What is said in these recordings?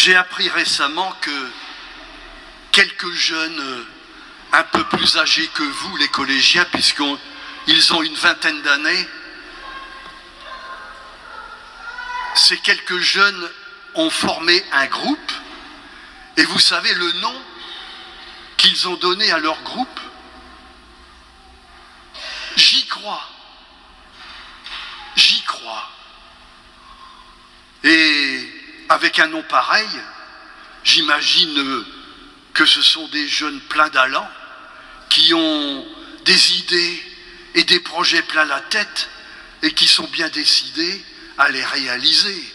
J'ai appris récemment que quelques jeunes un peu plus âgés que vous, les collégiens, puisqu'ils ont une vingtaine d'années, ces quelques jeunes ont formé un groupe, et vous savez le nom qu'ils ont donné à leur groupe? J'y crois. J'y crois. Et avec un nom pareil, j'imagine que ce sont des jeunes pleins d'allant qui ont des idées et des projets plein la tête et qui sont bien décidés à les réaliser.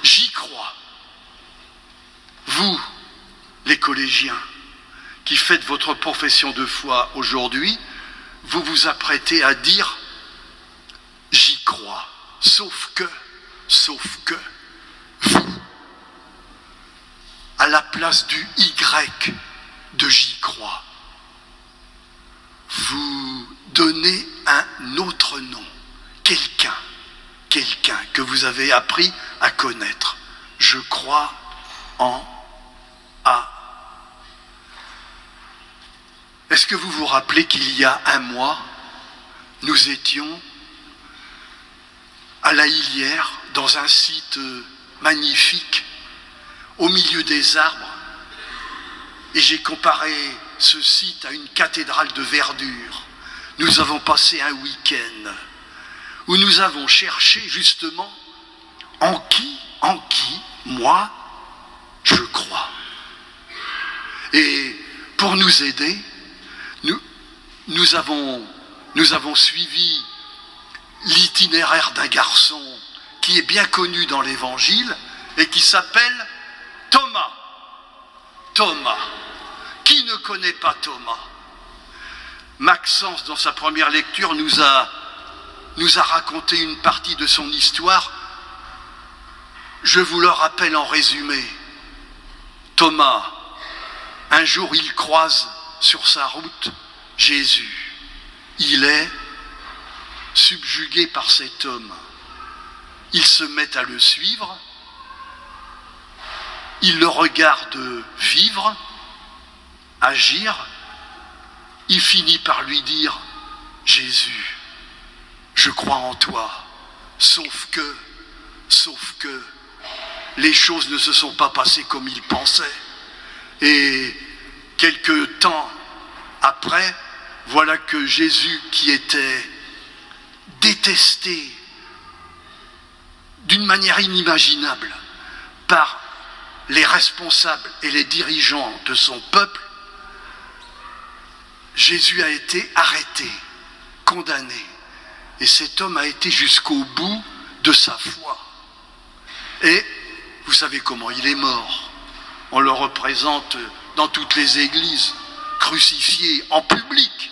J'y crois. Vous, les collégiens, qui faites votre profession de foi aujourd'hui, vous vous apprêtez à dire « j'y crois », sauf que, vous, à la place du Y de j'y crois, vous donnez un autre nom, quelqu'un que vous avez appris à connaître. Je crois en A. Est-ce que vous vous rappelez qu'il y a un mois, nous étions à la Hillière, dans un site magnifique, au milieu des arbres, et j'ai comparé ce site à une cathédrale de verdure. Nous avons passé un week-end où nous avons cherché justement en qui, moi, je crois. Et pour nous aider, nous avons suivi l'itinéraire d'un garçon qui est bien connu dans l'Évangile et qui s'appelle Thomas. Thomas. Qui ne connaît pas Thomas? Maxence, dans sa première lecture, nous a raconté une partie de son histoire. Je vous le rappelle en résumé. Thomas, un jour, il croise sur sa route Jésus. Il est subjugué par cet homme. Il se met à le suivre. Il le regarde vivre, agir. Il finit par lui dire « Jésus, je crois en toi. » Sauf que, les choses ne se sont pas passées comme il pensait. Et quelque temps après, voilà que Jésus, qui était détesté d'une manière inimaginable par les responsables et les dirigeants de son peuple, Jésus a été arrêté, condamné. Et cet homme a été jusqu'au bout de sa foi. Et vous savez comment il est mort. On le représente dans toutes les églises, crucifié en public.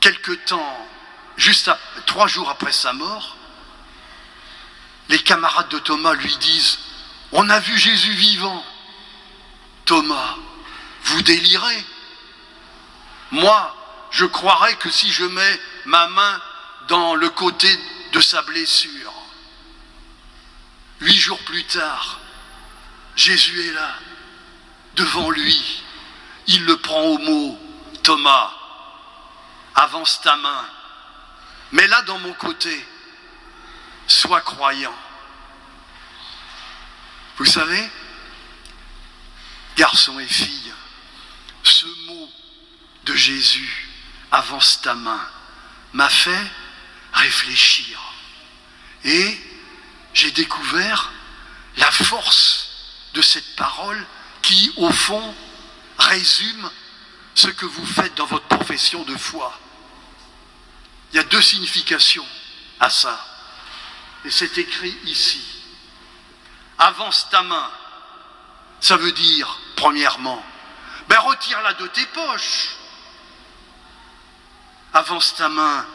Quelque temps, 3 jours après sa mort, les camarades de Thomas lui disent « On a vu Jésus vivant. » Thomas, vous délirez. Moi, je croirais que si je mets ma main dans le côté de sa blessure. 8 jours plus tard, Jésus est là, devant lui. Il le prend au mot. « Thomas, avance ta main, mets-la dans mon côté, sois croyant. » Vous savez, garçons et filles, ce mot de Jésus, avance ta main, m'a fait réfléchir. Et j'ai découvert la force de cette parole qui, au fond, résume ce que vous faites dans votre profession de foi. Il y a 2 significations à ça. Et c'est écrit ici. Avance ta main. Ça veut dire, premièrement, retire-la de tes poches. Avance ta main.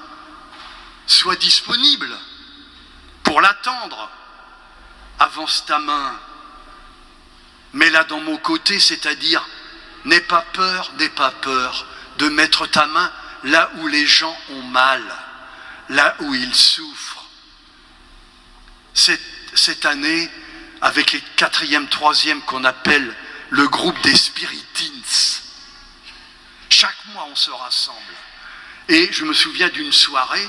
Sois disponible pour l'attendre. Avance ta main. Mets-la dans mon côté, c'est-à-dire, n'aie pas peur de mettre ta main là où les gens ont mal, là où ils souffrent. Cette année, avec les 4e, 3e qu'on appelle le groupe des Spiritines, chaque mois on se rassemble. Et je me souviens d'une soirée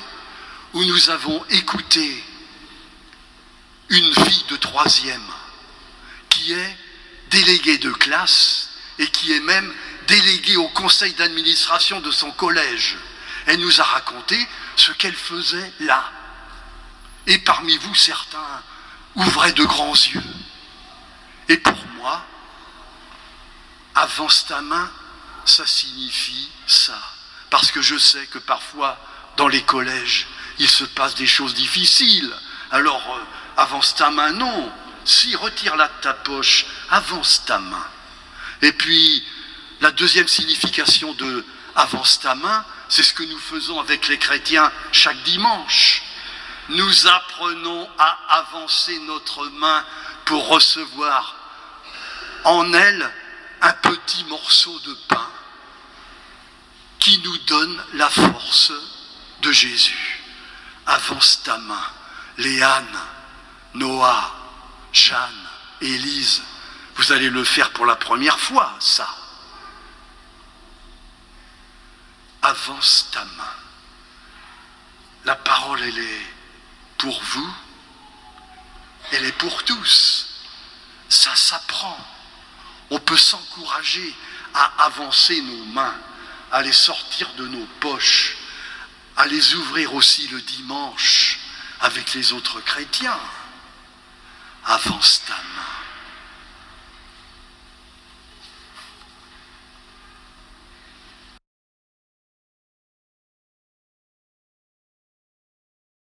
où nous avons écouté une fille de 3e qui est déléguée de classe et qui est même déléguée au conseil d'administration de son collège. Elle nous a raconté ce qu'elle faisait là. Et parmi vous, certains ouvraient de grands yeux. Et pour moi, avance ta main, ça signifie ça. Parce que je sais que parfois, dans les collèges, il se passe des choses difficiles. Alors, avance ta main, non. Si, retire-la de ta poche, avance ta main. Et puis, la deuxième signification de avance ta main, c'est ce que nous faisons avec les chrétiens chaque dimanche. Nous apprenons à avancer notre main pour recevoir en elle un petit morceau de pain qui nous donne la force de Jésus. Avance ta main. Léane, Noah, Jeanne, Élise, vous allez le faire pour la première fois, ça. Avance ta main. La parole, elle est pour vous, elle est pour tous. Ça s'apprend. On peut s'encourager à avancer nos mains, à les sortir de nos poches, à les ouvrir aussi le dimanche avec les autres chrétiens. Avance ta main.